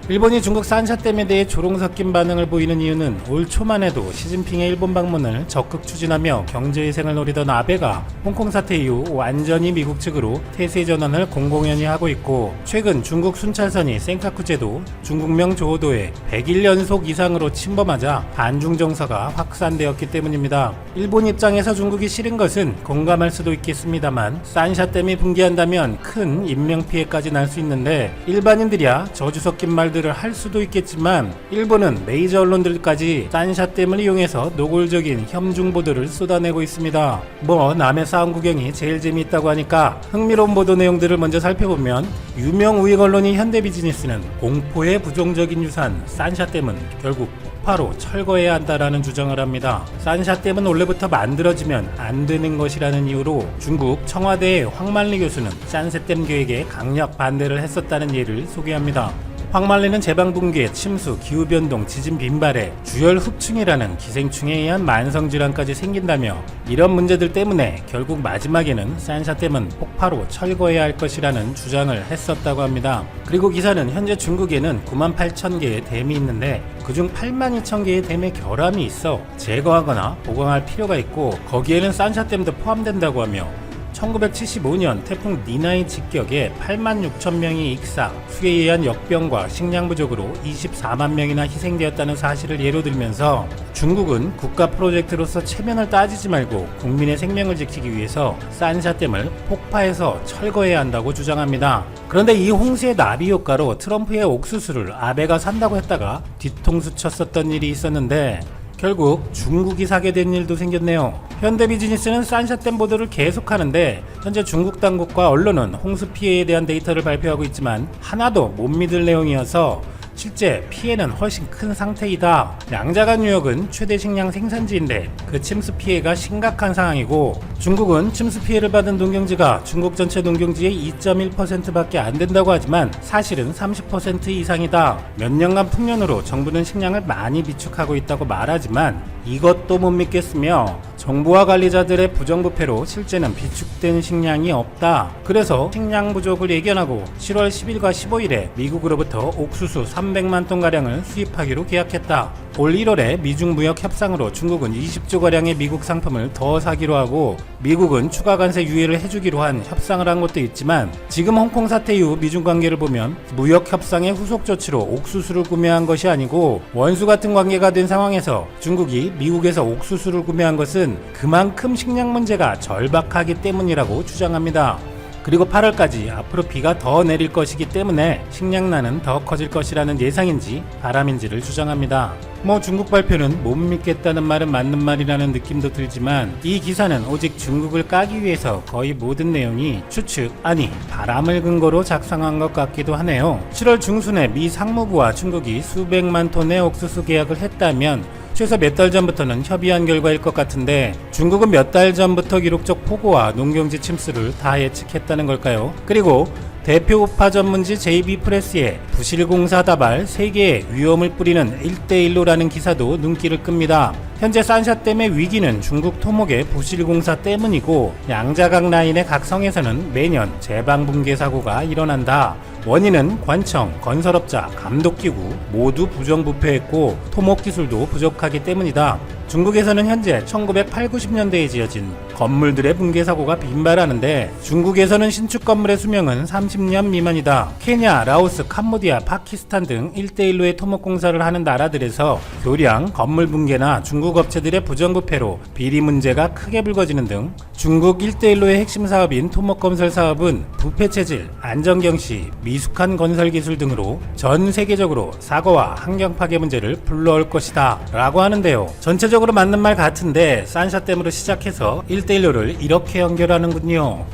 일본이 중국 산샤댐에 대해 조롱 섞인 반응을 보이는 이유는 올 초만 해도 시진핑의 일본 방문을 적극 추진하며 경제위생을 노리던 아베가 홍콩 사태 이후 완전히 미국 측으로 태세 전환을 공공연히 하고 있고, 최근 중국 순찰선이 센카쿠제도 중국명 조호도에 100일 연속 이상으로 침범하자 반중 정서가 확산되었기 때문입니다. 일본 입장에서 중국이 싫은 것은 공감할 수도 있겠습니다만, 산샤댐이 붕괴한다면 큰 인명피해까지 날 수 있는데, 일반인들이야 저주 섞인 말들을 할 수도 있겠지만 일본은 메이저 언론들까지 산샤댐을 이용해서 노골적인 혐중 보도를 쏟아내고 있습니다. 뭐 남의 싸움 구경이 제일 재미있다고 하니까 흥미로운 보도 내용들을 먼저 살펴보면, 유명 우익 언론인 현대비즈니스는 공포의 부정적인 유산 산샤댐은 결국 폭파로 철거해야 한다라는 주장을 합니다. 산샤댐은 원래부터 만들어지면 안 되는 것이라는 이유로 중국 청와대의 황만리 교수는 산샤댐 계획에 강력 반대를 했었다는 예를 소개합니다. 황만리는 제방붕괴, 침수, 기후변동, 지진 빈발에 주열 흡충이라는 기생충에 의한 만성질환까지 생긴다며, 이런 문제들 때문에 결국 마지막에는 산샤댐은 폭파로 철거해야 할 것이라는 주장을 했었다고 합니다. 그리고 기사는 현재 중국에는 98,000개의 댐이 있는데 그중 82,000개의 댐에 결함이 있어 제거하거나 보강할 필요가 있고, 거기에는 산샤댐도 포함된다고 하며, 1975년 태풍 니나의 직격에 86,000명이 익사, 수해에 의한 역병과 식량 부족으로 24만 명이나 희생되었다는 사실을 예로 들면서, 중국은 국가 프로젝트로서 체면을 따지지 말고 국민의 생명을 지키기 위해서 산샤댐을 폭파해서 철거해야 한다고 주장합니다. 그런데 이 홍수의 나비 효과로 트럼프의 옥수수를 아베가 산다고 했다가 뒤통수 쳤었던 일이 있었는데, 결국 중국이 사게 된 일도 생겼네요. 현대비즈니스는 산샤댐 보도를 계속하는데, 현재 중국 당국과 언론은 홍수 피해에 대한 데이터를 발표하고 있지만 하나도 못 믿을 내용이어서 실제 피해는 훨씬 큰 상태이다. 양자간 유역은 최대 식량 생산지인데 그 침수 피해가 심각한 상황이고, 중국은 침수 피해를 받은 농경지가 중국 전체 농경지의 2.1%밖에 안 된다고 하지만 사실은 30% 이상이다. 몇 년간 풍년으로 정부는 식량을 많이 비축하고 있다고 말하지만 이것도 못 믿겠으며, 정부와 관리자들의 부정부패로 실제는 비축된 식량이 없다. 그래서 식량 부족을 예견하고 7월 10일과 15일에 미국으로부터 옥수수 300만 톤가량을 수입하기로 계약했다. 올 1월에 미중 무역 협상으로 중국은 20조가량의 미국 상품을 더 사기로 하고, 미국은 추가 관세 유예를 해주기로 한 협상을 한 것도 있지만, 지금 홍콩 사태 이후 미중 관계를 보면 무역 협상의 후속 조치로 옥수수를 구매한 것이 아니고 원수 같은 관계가 된 상황에서 중국이 미국에서 옥수수를 구매한 것은 그만큼 식량 문제가 절박하기 때문이라고 주장합니다. 그리고 8월까지 앞으로 비가 더 내릴 것이기 때문에 식량난은 더 커질 것이라는 예상인지 바람인지를 주장합니다. 뭐 중국 발표는 못 믿겠다는 말은 맞는 말이라는 느낌도 들지만, 이 기사는 오직 중국을 까기 위해서 거의 모든 내용이 추측, 아니 바람을 근거로 작성한 것 같기도 하네요. 7월 중순에 미 상무부와 중국이 수백만 톤의 옥수수 계약을 했다면 최소 몇 달 전부터는 협의한 결과일 것 같은데, 중국은 몇 달 전부터 기록적 폭우와 농경지 침수를 다 예측했다는 걸까요? 그리고 대표 우파 전문지 JB프레스에 부실공사 다발 3개의 위험을 뿌리는 1대1로라는 기사도 눈길을 끕니다. 현재 산샤댐의 위기는 중국 토목의 부실공사 때문이고, 양자강 라인의 각성에서는 매년 제방붕괴 사고가 일어난다. 원인은 관청, 건설업자, 감독기구 모두 부정부패했고 토목기술도 부족하기 때문이다. 중국에서는 현재 1980, 90년대에 지어진 건물들의 붕괴 사고가 빈발하는데, 중국에서는 신축 건물의 수명은 30년 미만이다. 케냐, 라오스, 캄보디아, 파키스탄 등 1대1로의 토목공사를 하는 나라들에서 교량, 건물 붕괴나 중국 업체들의 부정부패로 비리 문제가 크게 불거지는 등 중국 1대1로의 핵심 사업인 토목건설 사업은 부패체질, 안전경시, 미숙한 건설기술 등으로 전 세계적으로 사고와 환경 파괴 문제를 불러올 것이다 라고 하는데요. 전체적으로 맞는 말 같은데 산샤댐으로 시작해서 1대1로를 이렇게 연결하는군요.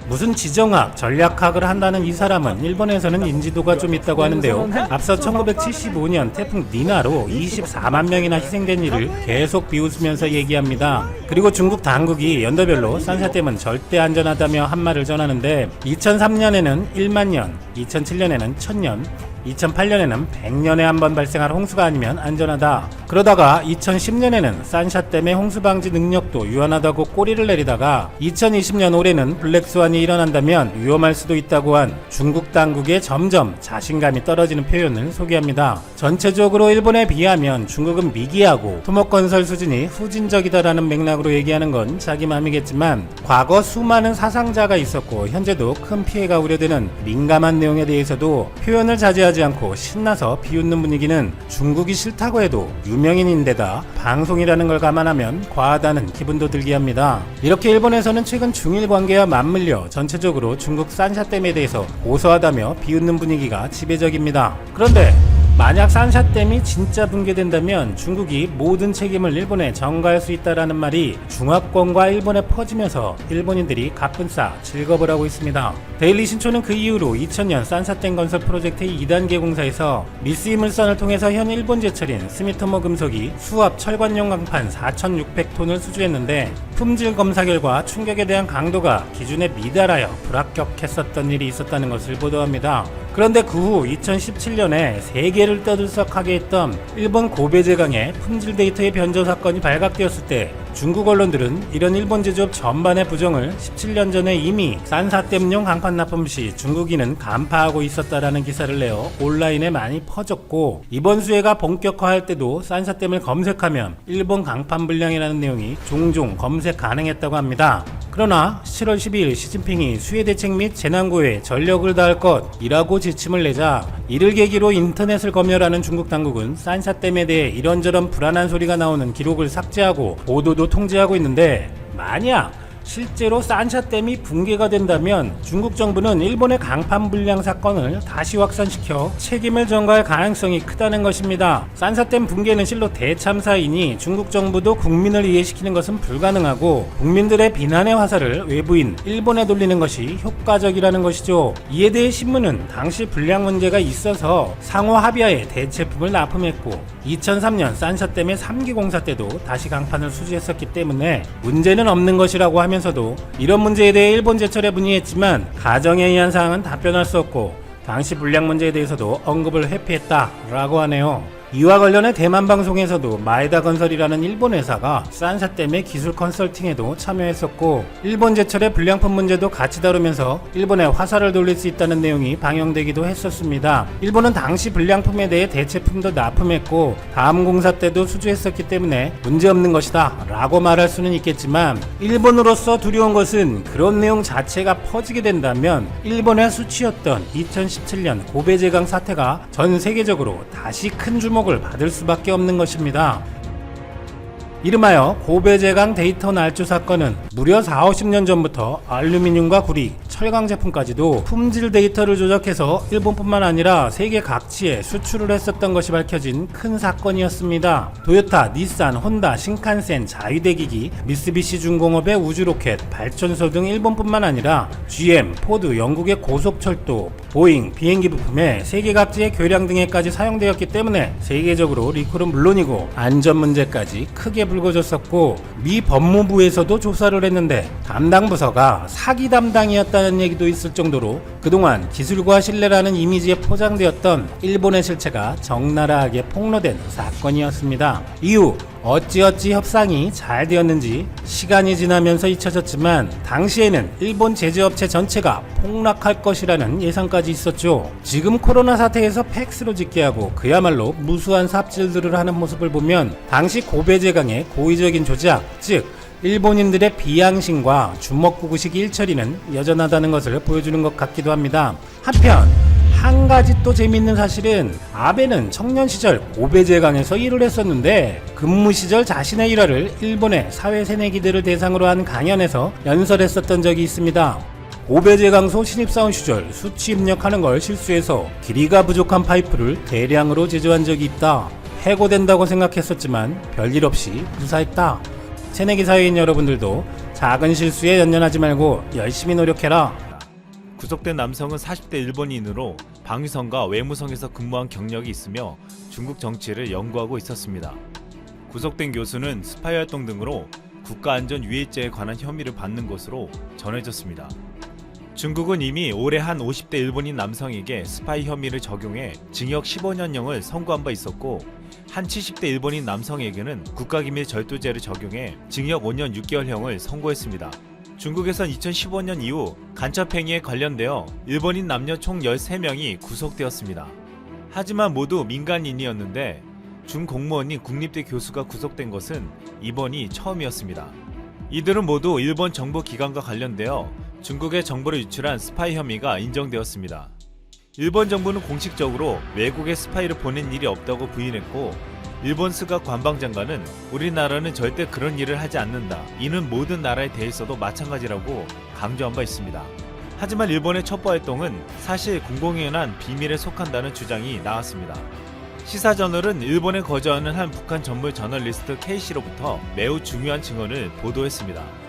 무슨 지정학, 전략학을 한다는 이 사람은 일본에서는 인지도가 좀 있다고 하는데요. 앞서 1975년 태풍 니나로 24만 명이나 희생된 일을 계속 비웃으면서 얘기합니다. 그리고 중국 당국이 연도별로 산샤댐은 절대 안전하다며 한 말을 전하는데, 2003년에는 1만 년, 2007년에는 1000년, 2008년에는 100년에 한 번 발생할 홍수가 아니면 안전하다. 그러다가 2010년에는 산샤댐의 홍수 방지 능력도 유한하다고 꼬리를 내리다가 2020년 올해는 블랙스완이 일어난다면 위험할 수도 있다고 한 중국 당국의 점점 자신감이 떨어지는 표현을 소개합니다. 전체적으로 일본에 비하면 중국은 미개하고 토목건설 수준이 후진적이다라는 맥락으로 얘기하는 건 자기 맘이겠지만 과거 수많은 사상자가 있었고 현재도 큰 피해가 우려되는 민감한 내용에 대해서도 표현을 자제하지 않고 신나서 비웃는 분위기는 중국이 싫다고 해도 유명인인데다 방송이라는 걸 감안하면 과하다는 기분도 들게 합니다. 이렇게 일본에서는 최근 중일 관계와 맞물려 전체적으로 중국 산샤댐에 대해서 고소하다며 비웃는 분위기가 지배적입니다. 그런데 만약 산샤댐이 진짜 붕괴된다면 중국이 모든 책임을 일본에 전가할 수 있다라는 말이 중화권과 일본에 퍼지면서 일본인들이 가뿐싸 즐겁을 하고 있습니다. 데일리 신초는 그 이후로 2000년 산샤댐 건설 프로젝트의 2단계 공사에서 미쓰이 물산을 통해서 현 일본 제철인 스미토모 금속이 수압 철관용 강판 4,600톤을 수주했는데 품질 검사 결과 충격에 대한 강도가 기준에 미달하여 불합격했었던 일이 있었다는 것을 보도합니다. 그런데 그 후 2017년에 세계를 떠들썩하게 했던 일본 고베제강의 품질 데이터의 변조 사건이 발각되었을 때 중국 언론들은 이런 일본 제조업 전반의 부정을 17년 전에 이미 산샤댐용 강판 납품 시 중국인은 간파하고 있었다라는 기사를 내어 온라인에 많이 퍼졌고 이번 수해가 본격화할 때도 산샤댐을 검색하면 일본 강판 불량이라는 내용이 종종 검색 가능했다고 합니다. 그러나 7월 12일 시진핑이 수해 대책 및 재난구호에 전력을 다할 것이라고 지침을 내자 이를 계기로 인터넷을 검열하는 중국 당국은 산샤댐에 대해 이런저런 불안한 소리가 나오는 기록을 삭제하고 보도도 통제하고 있는데 만약 실제로 산샤댐이 붕괴가 된다면 중국 정부는 일본의 강판 불량 사건을 다시 확산시켜 책임을 전가할 가능성이 크다는 것입니다. 산샤댐 붕괴는 실로 대참사이니 중국 정부도 국민을 이해시키는 것은 불가능하고 국민들의 비난의 화살을 외부인 일본에 돌리는 것이 효과적이라는 것이죠. 이에 대해 신문은 당시 불량 문제가 있어서 상호 합의하에 대체품을 납품했고 2003년 산샤댐의 3기 공사 때도 다시 강판을 수주했었기 때문에 문제는 없는 것이라고 하면서도 이런 문제에 대해 일본 제철에 문의했지만 가정에 의한 사항은 답변할 수 없고 당시 불량 문제에 대해서도 언급을 회피했다라고 하네요. 이와 관련해 대만방송에서도 마에다 건설이라는 일본 회사가 산샤댐의 기술 컨설팅에도 참여했었고 일본 제철의 불량품 문제도 같이 다루면서 일본에 화살을 돌릴 수 있다는 내용이 방영되기도 했었습니다. 일본은 당시 불량품에 대해 대체품도 납품했고 다음 공사 때도 수주했었기 때문에 문제없는 것이다 라고 말할 수는 있겠지만 일본으로서 두려운 것은 그런 내용 자체가 퍼지게 된다면 일본의 수치였던 2017년 고베제강 사태가 전 세계적으로 다시 큰 주목을 받을 수밖에 없는 것입니다. 이름하여 고베제강 데이터 날조 사건은 무려 40-50년 전부터 알루미늄과 구리, 철강 제품까지도 품질 데이터를 조작해서 일본뿐만 아니라 세계 각지에 수출을 했었던 것이 밝혀진 큰 사건이었습니다. 도요타, 닛산, 혼다, 신칸센, 자위대기기, 미쓰비시 중공업의 우주로켓, 발전소 등 일본뿐만 아니라 GM, 포드, 영국의 고속철도, 보잉, 비행기 부품에 세계 각지의 교량 등에까지 사용되었기 때문에 세계적으로 리콜은 물론이고 안전 문제까지 크게 불거졌었고 미 법무부에서도 조사를 했는데 담당 부서가 사기 담당이었다는 얘기도 있을 정도로 그동안 기술과 신뢰라는 이미지에 포장되었던 일본의 실체가 적나라하게 폭로된 사건이었습니다. 이후 어찌어찌 협상이 잘 되었는지 시간이 지나면서 잊혀졌지만 당시에는 일본 제조업체 전체가 폭락할 것이라는 예상까지 있었죠. 지금 코로나 사태에서 팩스로 집계하고 그야말로 무수한 삽질들을 하는 모습을 보면 당시 고베제강의 고의적인 조작, 즉 일본인들의 비양심과 주먹구구식 일처리는 여전하다는 것을 보여주는 것 같기도 합니다. 한편 한 가지 또 재미있는 사실은 아베는 청년 시절 고베제강에서 일을 했었는데 근무 시절 자신의 일화를 일본의 사회 새내기들을 대상으로 한 강연에서 연설했었던 적이 있습니다. 고베제강소 신입사원 시절 수치 입력하는 걸 실수해서 길이가 부족한 파이프를 대량으로 제조한 적이 있다. 해고된다고 생각했었지만 별일 없이 무사했다. 새내기 사회인 여러분들도 작은 실수에 연연하지 말고 열심히 노력해라. 구속된 남성은 40대 일본인으로 방위성과 외무성에서 근무한 경력이 있으며 중국 정치를 연구하고 있었습니다. 구속된 교수는 스파이 활동 등으로 국가안전위해죄에 관한 혐의를 받는 것으로 전해졌습니다. 중국은 이미 올해 한 50대 일본인 남성에게 스파이 혐의를 적용해 징역 15년형을 선고한 바 있었고, 한 70대 일본인 남성에게는 국가기밀 절도죄를 적용해 징역 5년 6개월형을 선고했습니다. 중국에선 2015년 이후 간첩행위에 관련되어 일본인 남녀 총 13명이 구속되었습니다. 하지만 모두 민간인이었는데 중공무원인 국립대 교수가 구속된 것은 이번이 처음이었습니다. 이들은 모두 일본 정보기관과 관련되어 중국의 정보를 유출한 스파이 혐의가 인정되었습니다. 일본 정부는 공식적으로 외국에 스파이를 보낸 일이 없다고 부인했고, 일본 스가 관방장관은 우리나라는 절대 그런 일을 하지 않는다. 이는 모든 나라에 대해서도 마찬가지라고 강조한 바 있습니다. 하지만 일본의 첩보 활동은 사실 공공연한 비밀에 속한다는 주장이 나왔습니다. 시사저널은 일본에 거주하는 한 북한 전문 저널리스트 K씨로부터 매우 중요한 증언을 보도했습니다.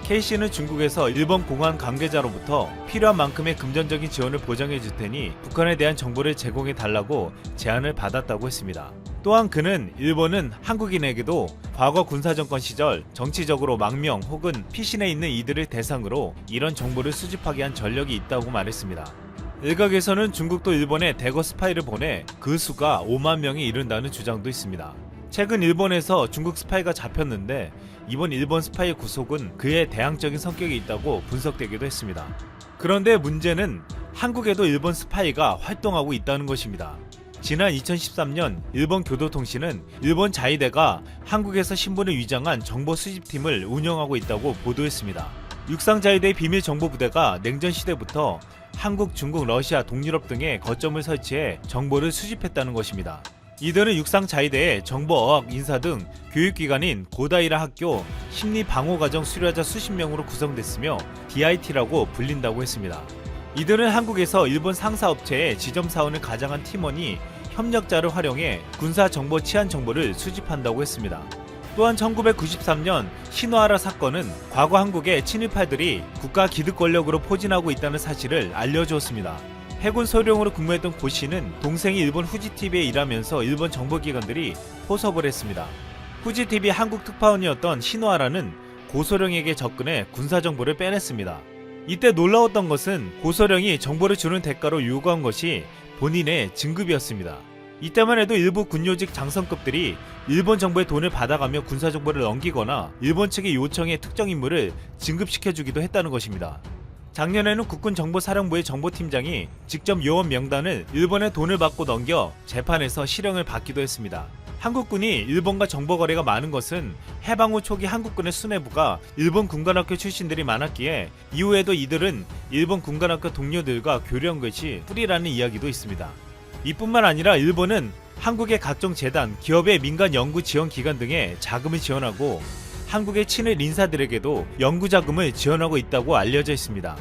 K씨는 중국에서 일본 공안 관계자로부터 필요한 만큼의 금전적인 지원을 보장해 줄 테니 북한에 대한 정보를 제공해 달라고 제안을 받았다고 했습니다. 또한 그는 일본은 한국인에게도 과거 군사정권 시절 정치적으로 망명 혹은 피신해 있는 이들을 대상으로 이런 정보를 수집하게 한 전력이 있다고 말했습니다. 일각에서는 중국도 일본에 대거 스파이를 보내 그 수가 5만 명에 이른다는 주장도 있습니다. 최근 일본에서 중국 스파이가 잡혔는데 이번 일본 스파이 구속은 그의 대항적인 성격이 있다고 분석되기도 했습니다. 그런데 문제는 한국에도 일본 스파이가 활동하고 있다는 것입니다. 지난 2013년 일본 교도통신은 일본 자위대가 한국에서 신분을 위장한 정보 수집팀을 운영하고 있다고 보도했습니다. 육상자위대 비밀정보부대가 냉전시대부터 한국, 중국, 러시아, 동유럽 등에 거점을 설치해 정보를 수집했다는 것입니다. 이들은 육상자위대의 정보어학 인사 등 교육기관인 고다이라 학교 심리방어과정 수료자 수십 명으로 구성됐으며 DIT라고 불린다고 했습니다. 이들은 한국에서 일본 상사업체의 지점사원을 가장한 팀원이 협력자를 활용해 군사정보 치안 정보를 수집한다고 했습니다. 또한 1993년 시노하라 사건은 과거 한국의 친일파들이 국가 기득 권력으로 포진하고 있다는 사실을 알려주었습니다. 해군 소령으로 근무했던 고 씨는 동생이 일본 후지TV에 일하면서 일본 정보기관들이 포섭을 했습니다. 후지TV 한국 특파원이었던 시노하라는 고소령에게 접근해 군사정보를 빼냈습니다. 이때 놀라웠던 것은 고소령이 정보를 주는 대가로 요구한 것이 본인의 진급이었습니다. 이때만 해도 일부 군요직 장성급들이 일본 정부의 돈을 받아가며 군사정보를 넘기거나 일본 측의 요청에 특정 인물을 진급시켜주기도 했다는 것입니다. 작년에는 국군정보사령부의 정보팀장이 직접 요원 명단을 일본의 돈을 받고 넘겨 재판에서 실형을 받기도 했습니다. 한국군이 일본과 정보거래가 많은 것은 해방 후 초기 한국군의 수뇌부가 일본 군관학교 출신들이 많았기에 이후에도 이들은 일본 군관학교 동료들과 교류한 것이 뿌리라는 이야기도 있습니다. 이뿐만 아니라 일본은 한국의 각종 재단, 기업의 민간 연구 지원 기관 등에 자금을 지원하고 한국의 친일 인사들에게도 연구 자금을 지원하고 있다고 알려져 있습니다.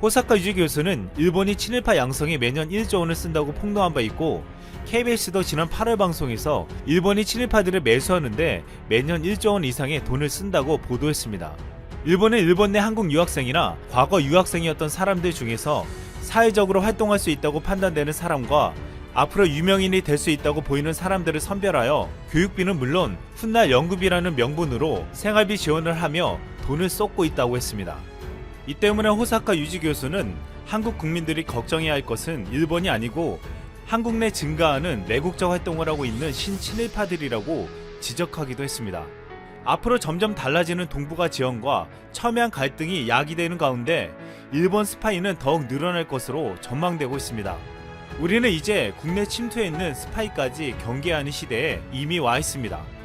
호사카 유지 교수는 일본이 친일파 양성에 매년 1조 원을 쓴다고 폭로한 바 있고, KBS도 지난 8월 방송에서 일본이 친일파들을 매수하는데 매년 1조 원 이상의 돈을 쓴다고 보도했습니다. 일본은 일본 내 한국 유학생이나 과거 유학생이었던 사람들 중에서 사회적으로 활동할 수 있다고 판단되는 사람과 앞으로 유명인이 될 수 있다고 보이는 사람들을 선별하여 교육비는 물론 훗날 연구비라는 명분으로 생활비 지원을 하며 돈을 쏟고 있다고 했습니다. 이 때문에 호사카 유지 교수는 한국 국민들이 걱정해야 할 것은 일본이 아니고 한국 내 증가하는 내국적 활동을 하고 있는 신친일파들이라고 지적하기도 했습니다. 앞으로 점점 달라지는 동북아 지원과 첨예한 갈등이 야기되는 가운데 일본 스파이는 더욱 늘어날 것으로 전망되고 있습니다. 우리는 이제 국내 침투해 있는 스파이까지 경계하는 시대에 이미 와 있습니다.